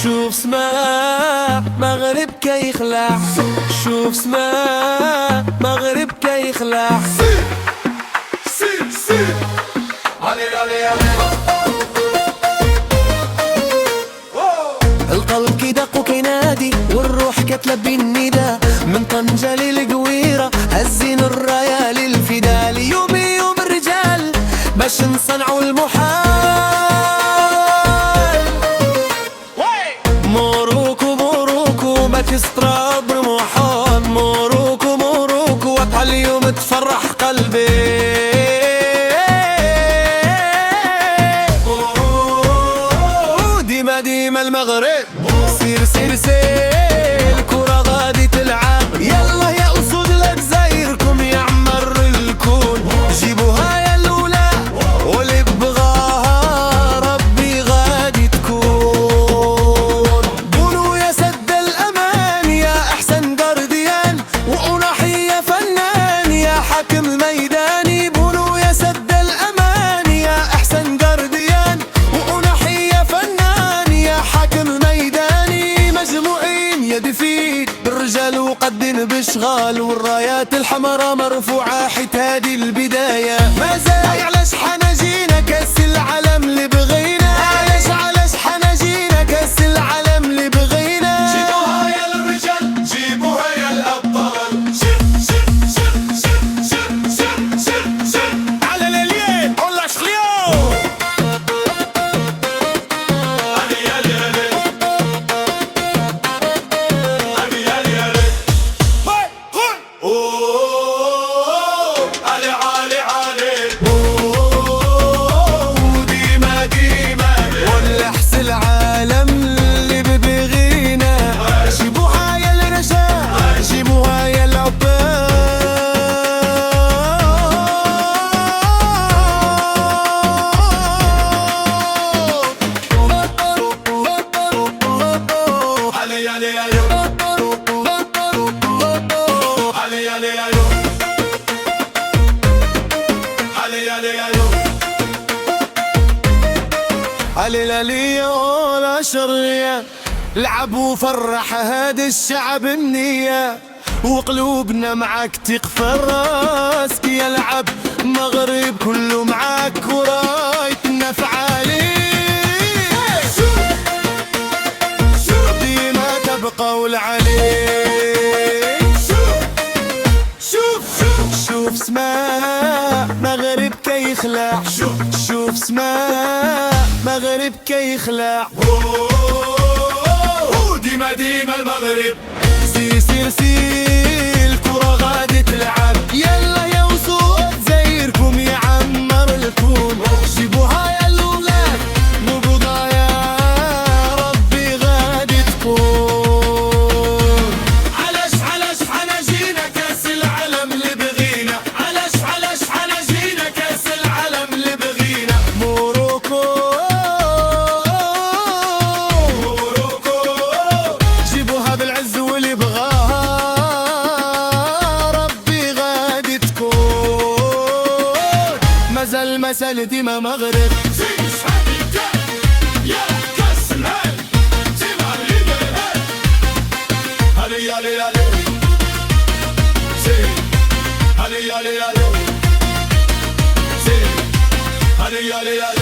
شوف سما مغرب كي يخلع، شوف سما مغرب كي يخلع. القلب كيدق وكينادي والروح كتلبي النداء، من طنجة للقويرة هزين الراية للفدا. اليوم يوم الرجال باش نصنعوا المحال. موروكو موروكو ما تستراب محال، موروكو موروكو وقع اليوم تفرح قلبي. ديما المغرب سير سير سير، الكرة غادي تلعب. يلا يا أسود لجزايركم يعمر الكون، جيبوها يا الأولى واللي بغاها ربي غادي تكون. قولوا يا سد الأمان يا أحسن جارديان، وأنحية فنان يا حاكم الميداني. قولوا يا سد الأمان يا أحسن جارديان، وأنحية فنان حاكم الميداني. مجموعين يد في يد بالرجال وقدين بشغال، والرايات الحمراء مرفوعة حيت هادي البداية. مازال علاش حنجينا كاس العالم اللي بغينا، علاش حنجينا كاس العالم اللي بغينا. جيبوها يا الرجال جيبوها يا الأبطال، على اليمين ولا شخليو. علي ولا شرية، لعب وفرح هذا الشعب النية، وقلوبنا معاك تقفى راسك. يلعب مغرب كله معاك ورايتنا فعالي. ديما تبقى والعلي. شوف سما مغرب كي يخلع، شوف سما مغرب كي يخلع. ديما المغرب سير سير سير، الكرة غادي تلعب. يلا يا وسود زايركم يعمر الكون، جيبوها يا الأولاد مبوضة يا ربي غادي تكون. علاش حنجينا كاس العالم اللي بغينا، علاش حنجينا كاس العالم اللي بغينا. موروكو جيبوها بالعز واللي بغاها ربي غادي تكون. مازال مسال ديما مغرب. يا كاس العالم ديما الهلال. علي علي علي علي علي علي علي علي علي